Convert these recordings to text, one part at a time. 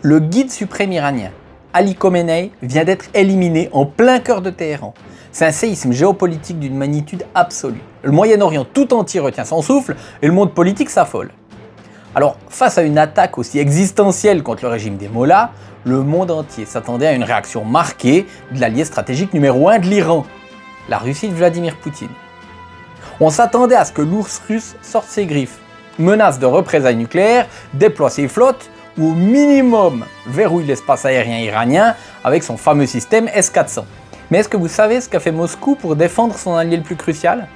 Le guide suprême iranien, Ali Khamenei, vient d'être éliminé en plein cœur de Téhéran. C'est un séisme géopolitique d'une magnitude absolue. Le Moyen-Orient tout entier retient son souffle et le monde politique s'affole. Alors, face à une attaque aussi existentielle contre le régime des Mollahs, le monde entier s'attendait à une réaction marquée de l'allié stratégique numéro 1 de l'Iran, la Russie de Vladimir Poutine. On s'attendait à ce que l'ours russe sorte ses griffes, menace de représailles nucléaires, déploie ses flottes ou au minimum verrouille l'espace aérien iranien avec son fameux système S-400. Mais est-ce que vous savez ce qu'a fait Moscou pour défendre son allié le plus crucial?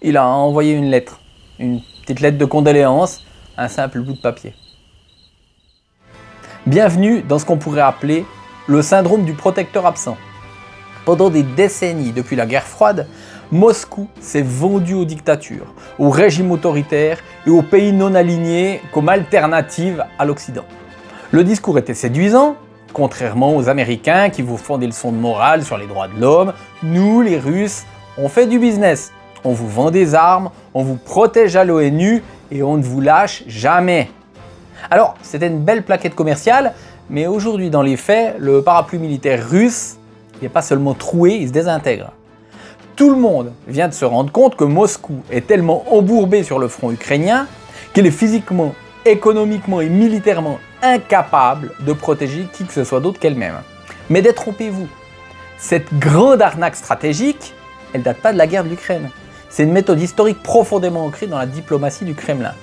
Il a envoyé une lettre, une petite lettre de condoléances, un simple bout de papier. Bienvenue dans ce qu'on pourrait appeler le syndrome du protecteur absent. Pendant des décennies depuis la guerre froide, Moscou s'est vendu aux dictatures, aux régimes autoritaires et aux pays non alignés comme alternative à l'Occident. Le discours était séduisant, contrairement aux Américains qui vous font des leçons de morale sur les droits de l'homme. Nous, les Russes, on fait du business. On vous vend des armes, on vous protège à l'ONU et on ne vous lâche jamais. Alors, c'était une belle plaquette commerciale, mais aujourd'hui, dans les faits, le parapluie militaire russe n'est pas seulement troué, il se désintègre. Tout le monde vient de se rendre compte que Moscou est tellement embourbé sur le front ukrainien qu'il est physiquement, économiquement et militairement incapable de protéger qui que ce soit d'autre qu'elle-même. Mais détrompez-vous, cette grande arnaque stratégique, elle date pas de la guerre de l'Ukraine. C'est une méthode historique profondément ancrée dans la diplomatie du Kremlin.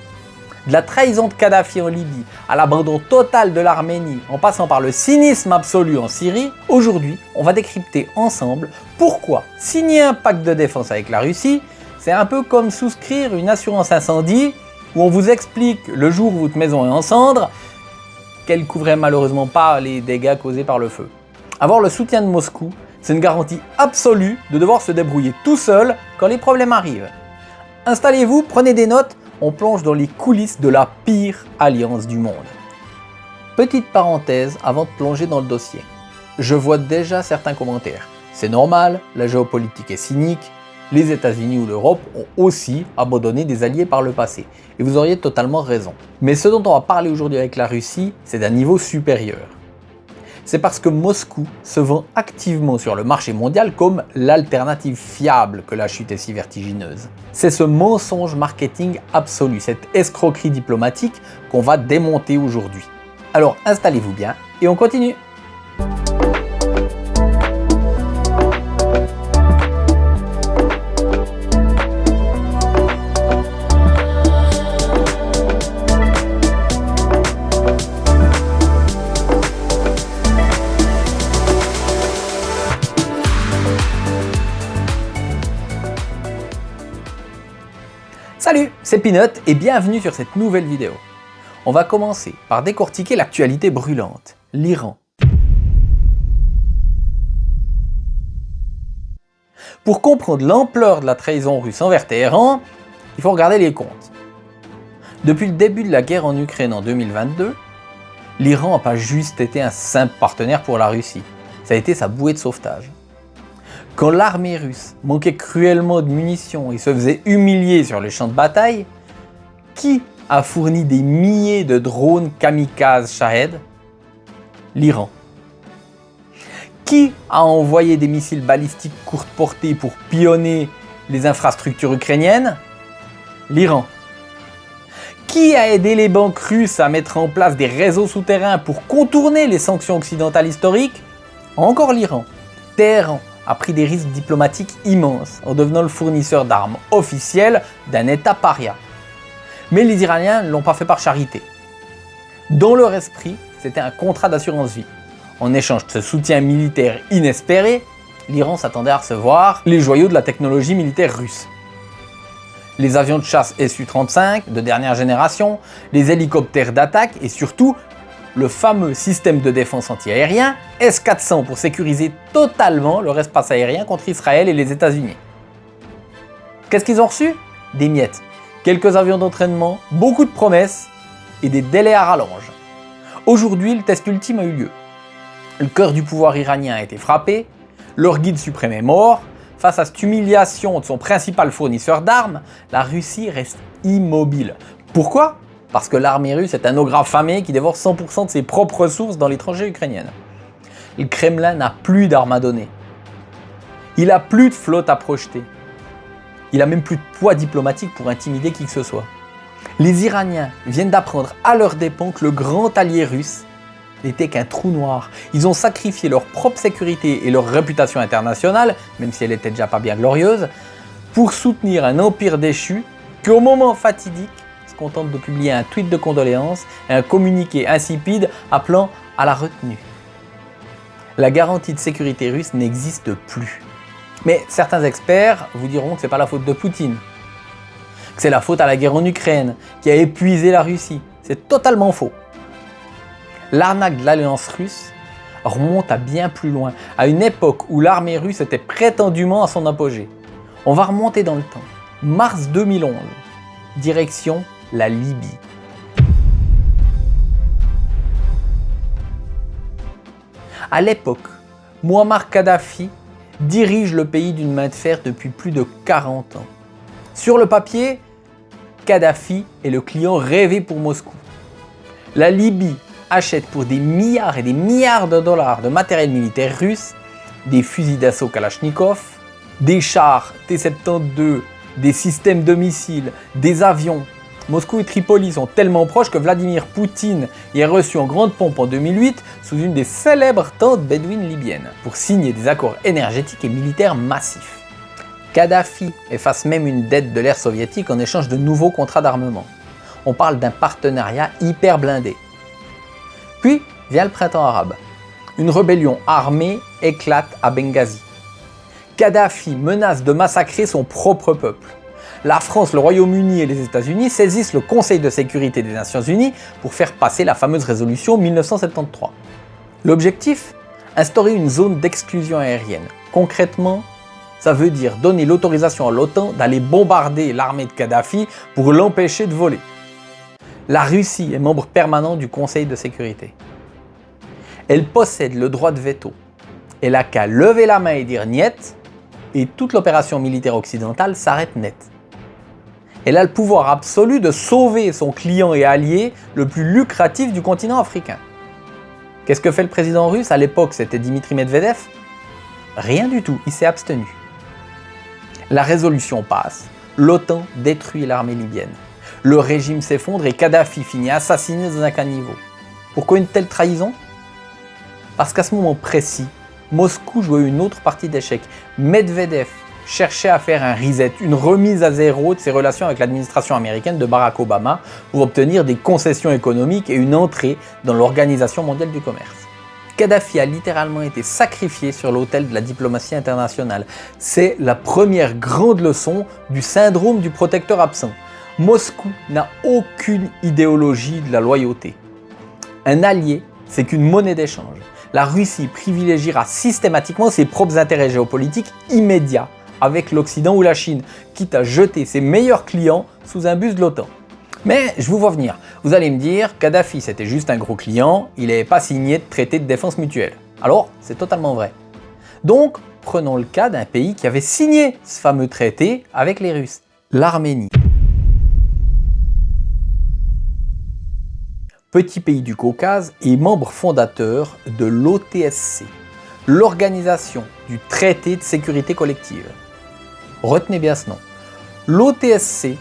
De la trahison de Kadhafi en Libye à l'abandon total de l'Arménie, en passant par le cynisme absolu en Syrie, aujourd'hui, on va décrypter ensemble pourquoi signer un pacte de défense avec la Russie, c'est un peu comme souscrire une assurance incendie où on vous explique le jour où votre maison est en cendres qu'elle couvrait malheureusement pas les dégâts causés par le feu. Avoir le soutien de Moscou, c'est une garantie absolue de devoir se débrouiller tout seul quand les problèmes arrivent. Installez-vous, prenez des notes, on plonge dans les coulisses de la pire alliance du monde. Petite parenthèse avant de plonger dans le dossier. Je vois déjà certains commentaires. C'est normal, la géopolitique est cynique, les États-Unis ou l'Europe ont aussi abandonné des alliés par le passé. Et vous auriez totalement raison. Mais ce dont on va parler aujourd'hui avec la Russie, c'est d'un niveau supérieur. C'est parce que Moscou se vend activement sur le marché mondial comme l'alternative fiable que la chute est si vertigineuse. C'est ce mensonge marketing absolu, cette escroquerie diplomatique qu'on va démonter aujourd'hui. Alors installez-vous bien et on continue. Salut, c'est Peanut et bienvenue sur cette nouvelle vidéo. On va commencer par décortiquer l'actualité brûlante, l'Iran. Pour comprendre l'ampleur de la trahison russe envers Téhéran, il faut regarder les comptes. Depuis le début de la guerre en Ukraine en 2022, l'Iran n'a pas juste été un simple partenaire pour la Russie, ça a été sa bouée de sauvetage. Quand l'armée russe manquait cruellement de munitions et se faisait humilier sur les champs de bataille, qui a fourni des milliers de drones kamikazes Shahed? L'Iran. Qui a envoyé des missiles balistiques courte portée pour pillonner les infrastructures ukrainiennes? L'Iran. Qui a aidé les banques russes à mettre en place des réseaux souterrains pour contourner les sanctions occidentales historiques? Encore l'Iran. Téhéran a pris des risques diplomatiques immenses en devenant le fournisseur d'armes officiel d'un État paria. Mais les Iraniens ne l'ont pas fait par charité. Dans leur esprit, c'était un contrat d'assurance vie. En échange de ce soutien militaire inespéré, l'Iran s'attendait à recevoir les joyaux de la technologie militaire russe. Les avions de chasse Su-35 de dernière génération, les hélicoptères d'attaque et surtout le fameux système de défense antiaérien S-400 pour sécuriser totalement leur espace aérien contre Israël et les États-Unis. Qu'est-ce qu'ils ont reçu? Des miettes, quelques avions d'entraînement, beaucoup de promesses et des délais à rallonge. Aujourd'hui, le test ultime a eu lieu. Le cœur du pouvoir iranien a été frappé, leur guide suprême est mort. Face à cette humiliation de son principal fournisseur d'armes, la Russie reste immobile. Pourquoi? parce que l'armée russe est un ogre affamé qui dévore 100% de ses propres ressources dans les tranchées ukrainiennes. Le Kremlin n'a plus d'armes à donner. Il n'a plus de flotte à projeter. Il n'a même plus de poids diplomatique pour intimider qui que ce soit. Les Iraniens viennent d'apprendre à leurs dépens que le grand allié russe n'était qu'un trou noir. Ils ont sacrifié leur propre sécurité et leur réputation internationale, même si elle était déjà pas bien glorieuse, pour soutenir un empire déchu qui, au moment fatidique, se contente de publier un tweet de condoléances et un communiqué insipide appelant à la retenue. La garantie de sécurité russe n'existe plus. Mais certains experts vous diront que ce n'est pas la faute de Poutine, que c'est la faute à la guerre en Ukraine qui a épuisé la Russie. C'est totalement faux. L'arnaque de l'alliance russe remonte à bien plus loin, à une époque où l'armée russe était prétendument à son apogée. On va remonter dans le temps. Mars 2011, direction la Libye. À l'époque, Mouammar Kadhafi dirige le pays d'une main de fer depuis plus de 40 ans. Sur le papier, Kadhafi est le client rêvé pour Moscou. La Libye achète pour des milliards et des milliards de dollars de matériel militaire russe, des fusils d'assaut Kalachnikov, des chars T-72, des systèmes de missiles, des avions. Moscou et Tripoli sont tellement proches que Vladimir Poutine y est reçu en grande pompe en 2008 sous une des célèbres tentes bédouines libyennes pour signer des accords énergétiques et militaires massifs. Kadhafi efface même une dette de l'ère soviétique en échange de nouveaux contrats d'armement. On parle d'un partenariat hyper blindé. Puis vient le printemps arabe. Une rébellion armée éclate à Benghazi. Kadhafi menace de massacrer son propre peuple. La France, le Royaume-Uni et les États-Unis saisissent le Conseil de sécurité des Nations Unies pour faire passer la fameuse résolution 1973. L'objectif ? Instaurer une zone d'exclusion aérienne. Concrètement, ça veut dire donner l'autorisation à l'OTAN d'aller bombarder l'armée de Kadhafi pour l'empêcher de voler. La Russie est membre permanent du Conseil de sécurité. Elle possède le droit de veto. Elle n'a qu'à lever la main et dire « niet » et toute l'opération militaire occidentale s'arrête net. Elle a le pouvoir absolu de sauver son client et allié le plus lucratif du continent africain. Qu'est-ce que fait le président russe ? À l'époque, c'était Dmitri Medvedev. Rien du tout, il s'est abstenu. La résolution passe, l'OTAN détruit l'armée libyenne. Le régime s'effondre et Kadhafi finit assassiné dans un caniveau. Pourquoi une telle trahison ? Parce qu'à ce moment précis, Moscou jouait une autre partie d'échecs. Medvedev cherchait à faire un reset, une remise à zéro de ses relations avec l'administration américaine de Barack Obama pour obtenir des concessions économiques et une entrée dans l'Organisation mondiale du commerce. Kadhafi a littéralement été sacrifié sur l'autel de la diplomatie internationale. C'est la première grande leçon du syndrome du protecteur absent. Moscou n'a aucune idéologie de la loyauté. Un allié, c'est qu'une monnaie d'échange. La Russie privilégiera systématiquement ses propres intérêts géopolitiques immédiats avec l'Occident ou la Chine, quitte à jeter ses meilleurs clients sous un bus de l'OTAN. Mais je vous vois venir. Vous allez me dire, Kadhafi c'était juste un gros client, il n'avait pas signé de traité de défense mutuelle. Alors, c'est totalement vrai. Donc, prenons le cas d'un pays qui avait signé ce fameux traité avec les Russes, l'Arménie. Petit pays du Caucase et membre fondateur de l'OTSC, l'Organisation du Traité de Sécurité Collective. Retenez bien ce nom. L'OTSC,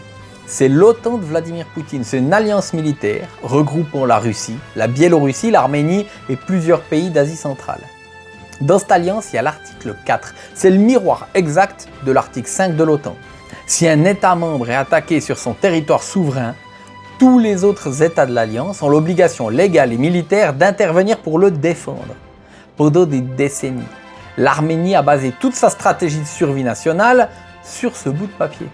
c'est l'OTAN de Vladimir Poutine. C'est une alliance militaire regroupant la Russie, la Biélorussie, l'Arménie et plusieurs pays d'Asie centrale. Dans cette alliance, il y a l'article 4. C'est le miroir exact de l'article 5 de l'OTAN. Si un État membre est attaqué sur son territoire souverain, tous les autres États de l'Alliance ont l'obligation légale et militaire d'intervenir pour le défendre. Pendant des décennies, l'Arménie a basé toute sa stratégie de survie nationale sur ce bout de papier.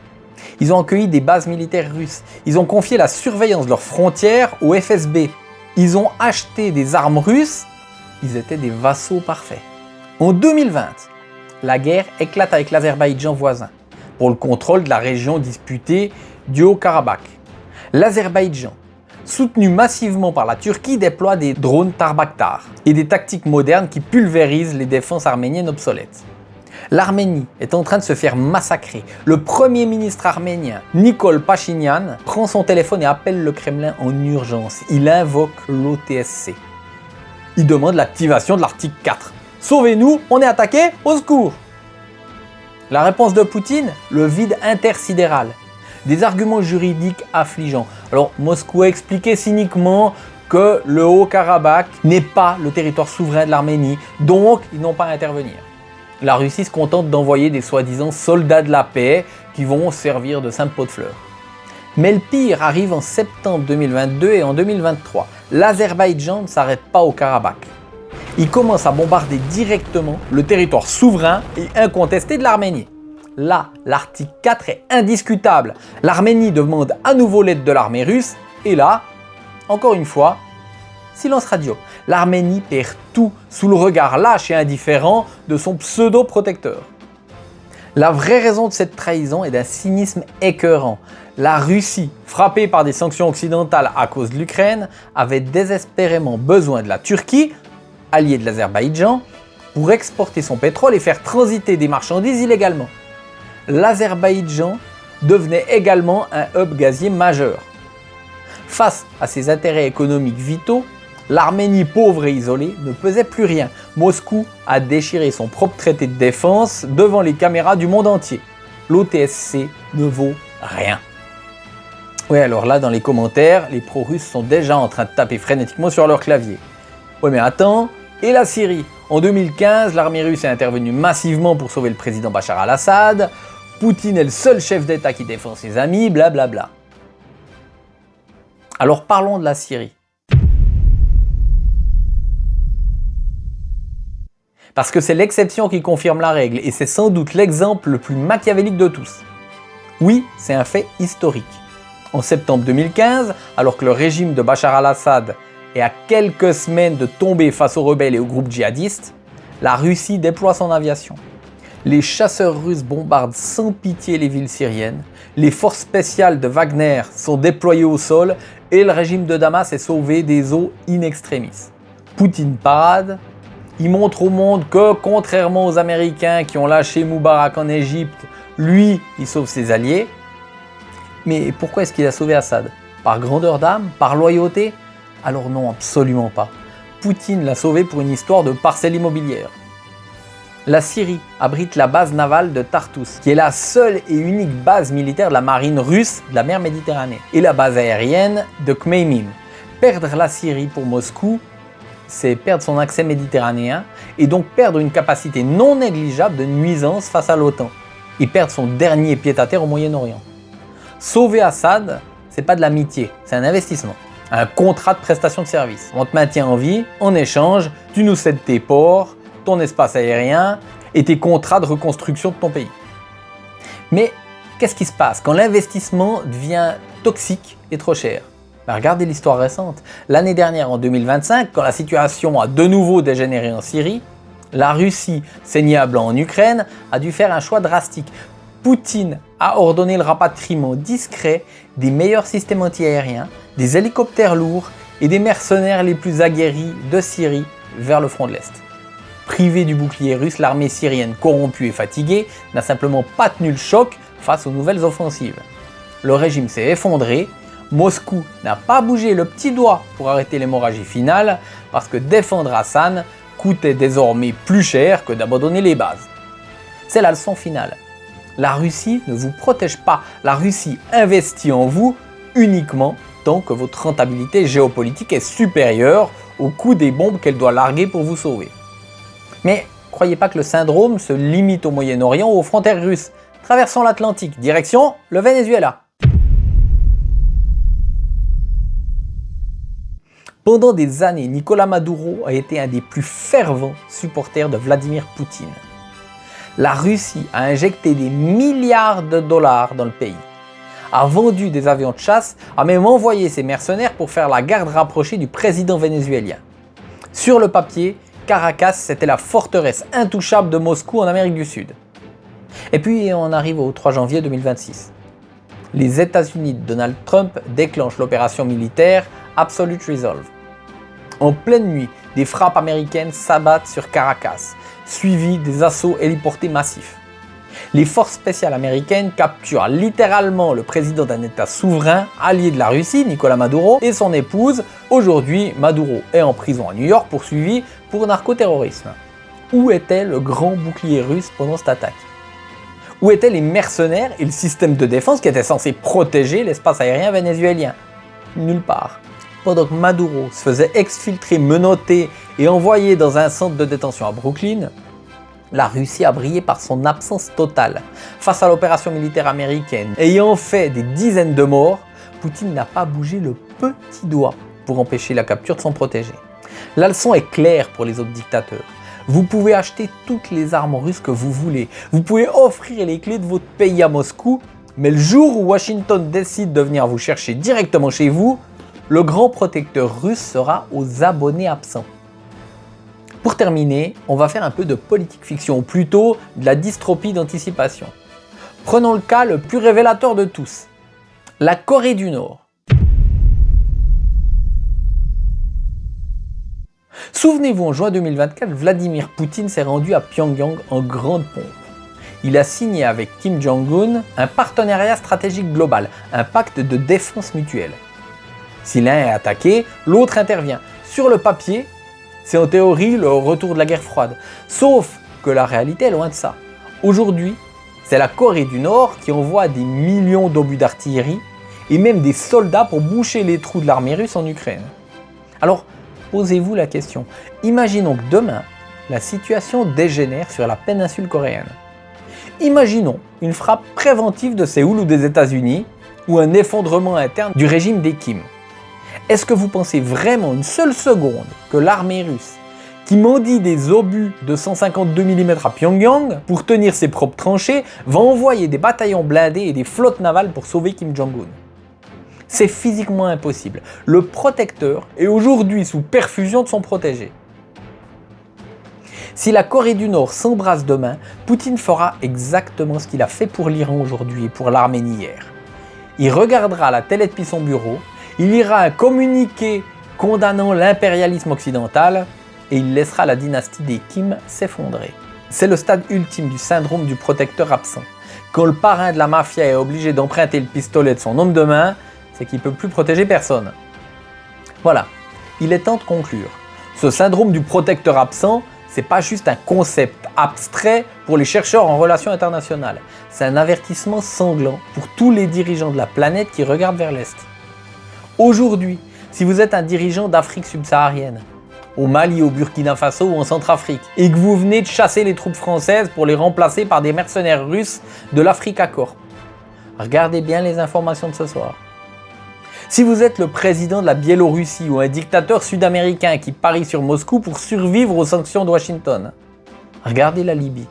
Ils ont accueilli des bases militaires russes. Ils ont confié la surveillance de leurs frontières au FSB. Ils ont acheté des armes russes. Ils étaient des vassaux parfaits. En 2020, la guerre éclate avec l'Azerbaïdjan voisin pour le contrôle de la région disputée du Haut-Karabakh. L'Azerbaïdjan, soutenu massivement par la Turquie, déploie des drones Tar-Bakhtar et des tactiques modernes qui pulvérisent les défenses arméniennes obsolètes. L'Arménie est en train de se faire massacrer. Le premier ministre arménien, Nikol Pachinian, prend son téléphone et appelle le Kremlin en urgence. Il invoque l'OTSC. Il demande l'activation de l'article 4. Sauvez-nous, on est attaqué, au secours! La réponse de Poutine, le vide intersidéral. Des arguments juridiques affligeants. Alors Moscou a expliqué cyniquement que le Haut-Karabakh n'est pas le territoire souverain de l'Arménie, donc ils n'ont pas à intervenir. La Russie se contente d'envoyer des soi-disant soldats de la paix qui vont servir de simple pot de fleurs. Mais le pire arrive en septembre 2022 et en 2023. L'Azerbaïdjan ne s'arrête pas au Karabakh. Il commence à bombarder directement le territoire souverain et incontesté de l'Arménie. Là, l'article 4 est indiscutable. L'Arménie demande à nouveau l'aide de l'armée russe et là, encore une fois, silence radio. L'Arménie perd tout sous le regard lâche et indifférent de son pseudo-protecteur. La vraie raison de cette trahison est d'un cynisme écœurant. La Russie, frappée par des sanctions occidentales à cause de l'Ukraine, avait désespérément besoin de la Turquie, alliée de l'Azerbaïdjan, pour exporter son pétrole et faire transiter des marchandises illégalement. L'Azerbaïdjan devenait également un hub gazier majeur. Face à ses intérêts économiques vitaux, l'Arménie pauvre et isolée ne pesait plus rien. Moscou a déchiré son propre traité de défense devant les caméras du monde entier. L'OTSC ne vaut rien. Oui, alors là, dans les commentaires, les pro-russes sont déjà en train de taper frénétiquement sur leur clavier. Oui, mais attends, et la Syrie? En 2015, l'armée russe est intervenue massivement pour sauver le président Bachar al-Assad. Poutine est le seul chef d'État qui défend ses amis, blablabla. Alors parlons de la Syrie. Parce que c'est l'exception qui confirme la règle et c'est sans doute l'exemple le plus machiavélique de tous. Oui, c'est un fait historique. En septembre 2015, alors que le régime de Bachar al-Assad est à quelques semaines de tomber face aux rebelles et aux groupes djihadistes, la Russie déploie son aviation. Les chasseurs russes bombardent sans pitié les villes syriennes, les forces spéciales de Wagner sont déployées au sol et le régime de Damas est sauvé des eaux in extremis. Poutine parade, il montre au monde que, contrairement aux Américains qui ont lâché Moubarak en Égypte, lui, il sauve ses alliés. Mais pourquoi est-ce qu'il a sauvé Assad? Par grandeur d'âme? Par loyauté? Alors non, absolument pas. Poutine l'a sauvé pour une histoire de parcelle immobilière. La Syrie abrite la base navale de Tartus, qui est la seule et unique base militaire de la marine russe de la mer Méditerranée, et la base aérienne de Khmeimim. Perdre la Syrie pour Moscou, c'est perdre son accès méditerranéen et donc perdre une capacité non négligeable de nuisance face à l'OTAN et perdre son dernier pied-à-terre au Moyen-Orient. Sauver Assad, c'est pas de l'amitié, c'est un investissement, un contrat de prestation de service. On te maintient en vie, en échange, tu nous cèdes tes ports, ton espace aérien et tes contrats de reconstruction de ton pays. Mais qu'est-ce qui se passe quand l'investissement devient toxique et trop cher? Regardez l'histoire récente. L'année dernière, en 2025, quand la situation a de nouveau dégénéré en Syrie, la Russie, saignée à blanc en Ukraine, a dû faire un choix drastique. Poutine a ordonné le rapatriement discret des meilleurs systèmes antiaériens, des hélicoptères lourds et des mercenaires les plus aguerris de Syrie vers le front de l'Est. Privée du bouclier russe, l'armée syrienne corrompue et fatiguée n'a simplement pas tenu le choc face aux nouvelles offensives. Le régime s'est effondré. Moscou n'a pas bougé le petit doigt pour arrêter l'hémorragie finale parce que défendre Hassan coûtait désormais plus cher que d'abandonner les bases. C'est la leçon finale. La Russie ne vous protège pas. La Russie investit en vous uniquement tant que votre rentabilité géopolitique est supérieure au coût des bombes qu'elle doit larguer pour vous sauver. Mais croyez pas que le syndrome se limite au Moyen-Orient ou aux frontières russes. Traversons l'Atlantique, direction le Venezuela. Pendant des années, Nicolás Maduro a été un des plus fervents supporters de Vladimir Poutine. La Russie a injecté des milliards de dollars dans le pays, a vendu des avions de chasse, a même envoyé ses mercenaires pour faire la garde rapprochée du président vénézuélien. Sur le papier, Caracas, c'était la forteresse intouchable de Moscou en Amérique du Sud. Et puis on arrive au 3 janvier 2026. Les États-Unis de Donald Trump déclenchent l'opération militaire Absolute Resolve. En pleine nuit, des frappes américaines s'abattent sur Caracas, suivies des assauts héliportés massifs. Les forces spéciales américaines capturent littéralement le président d'un État souverain, allié de la Russie, Nicolás Maduro, et son épouse. Aujourd'hui, Maduro est en prison à New York, poursuivi pour narcoterrorisme. Où était le grand bouclier russe pendant cette attaque? Où étaient les mercenaires et le système de défense qui était censé protéger l'espace aérien vénézuélien? Nulle part. Pendant que Maduro se faisait exfiltrer, menotter et envoyer dans un centre de détention à Brooklyn, la Russie a brillé par son absence totale. Face à l'opération militaire américaine ayant fait des dizaines de morts, Poutine n'a pas bougé le petit doigt pour empêcher la capture de son protégé. La leçon est claire pour les autres dictateurs. Vous pouvez acheter toutes les armes russes que vous voulez. Vous pouvez offrir les clés de votre pays à Moscou, mais le jour où Washington décide de venir vous chercher directement chez vous, le grand protecteur russe sera aux abonnés absents. Pour terminer, on va faire un peu de politique fiction, ou plutôt de la dystopie d'anticipation. Prenons le cas le plus révélateur de tous, la Corée du Nord. Souvenez-vous, en juin 2024, Vladimir Poutine s'est rendu à Pyongyang en grande pompe. Il a signé avec Kim Jong-un un partenariat stratégique global, un pacte de défense mutuelle. Si l'un est attaqué, l'autre intervient. Sur le papier, c'est en théorie le retour de la guerre froide. Sauf que la réalité est loin de ça. Aujourd'hui, c'est la Corée du Nord qui envoie des millions d'obus d'artillerie et même des soldats pour boucher les trous de l'armée russe en Ukraine. Alors, posez-vous la question. Imaginons que demain, la situation dégénère sur la péninsule coréenne. Imaginons une frappe préventive de Séoul ou des États-Unis ou un effondrement interne du régime des Kim. Est-ce que vous pensez vraiment une seule seconde que l'armée russe, qui mendie des obus de 152 mm à Pyongyang pour tenir ses propres tranchées, va envoyer des bataillons blindés et des flottes navales pour sauver Kim Jong-un? C'est physiquement impossible. Le protecteur est aujourd'hui sous perfusion de son protégé. Si la Corée du Nord s'embrase demain, Poutine fera exactement ce qu'il a fait pour l'Iran aujourd'hui et pour l'Arménie hier. Il regardera la télé depuis son bureau, il lira un communiqué condamnant l'impérialisme occidental et il laissera la dynastie des Kim s'effondrer. C'est le stade ultime du syndrome du protecteur absent. Quand le parrain de la mafia est obligé d'emprunter le pistolet de son homme de main, c'est qu'il ne peut plus protéger personne. Voilà, il est temps de conclure. Ce syndrome du protecteur absent, c'est pas juste un concept abstrait pour les chercheurs en relations internationales. C'est un avertissement sanglant pour tous les dirigeants de la planète qui regardent vers l'Est. Aujourd'hui, si vous êtes un dirigeant d'Afrique subsaharienne, au Mali, au Burkina Faso ou en Centrafrique, et que vous venez de chasser les troupes françaises pour les remplacer par des mercenaires russes de l'Africa Corps, regardez bien les informations de ce soir. Si vous êtes le président de la Biélorussie ou un dictateur sud-américain qui parie sur Moscou pour survivre aux sanctions de Washington, regardez la Libye,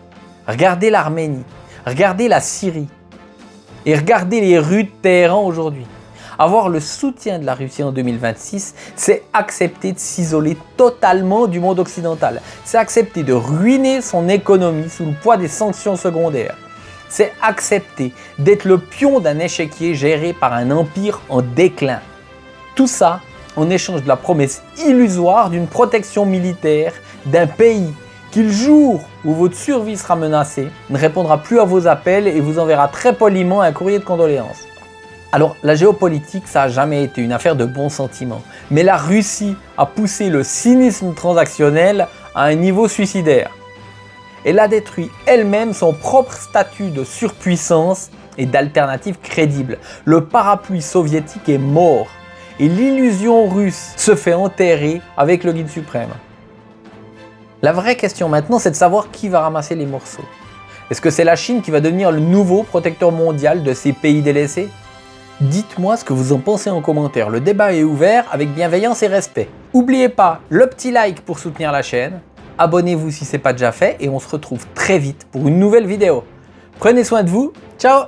regardez l'Arménie, regardez la Syrie et regardez les rues de Téhéran aujourd'hui. Avoir le soutien de la Russie en 2026, c'est accepter de s'isoler totalement du monde occidental. C'est accepter de ruiner son économie sous le poids des sanctions secondaires. C'est accepter d'être le pion d'un échiquier géré par un empire en déclin. Tout ça en échange de la promesse illusoire d'une protection militaire d'un pays qui, le jour où votre survie sera menacée, ne répondra plus à vos appels et vous enverra très poliment un courrier de condoléances. Alors, la géopolitique, ça n'a jamais été une affaire de bons sentiments. Mais la Russie a poussé le cynisme transactionnel à un niveau suicidaire. Elle a détruit elle-même son propre statut de surpuissance et d'alternative crédible. Le parapluie soviétique est mort et l'illusion russe se fait enterrer avec le guide suprême. La vraie question maintenant, c'est de savoir qui va ramasser les morceaux. Est-ce que c'est la Chine qui va devenir le nouveau protecteur mondial de ces pays délaissés ? Dites-moi ce que vous en pensez en commentaire. Le débat est ouvert avec bienveillance et respect. N'oubliez pas le petit like pour soutenir la chaîne. Abonnez-vous si ce n'est pas déjà fait et on se retrouve très vite pour une nouvelle vidéo. Prenez soin de vous. Ciao!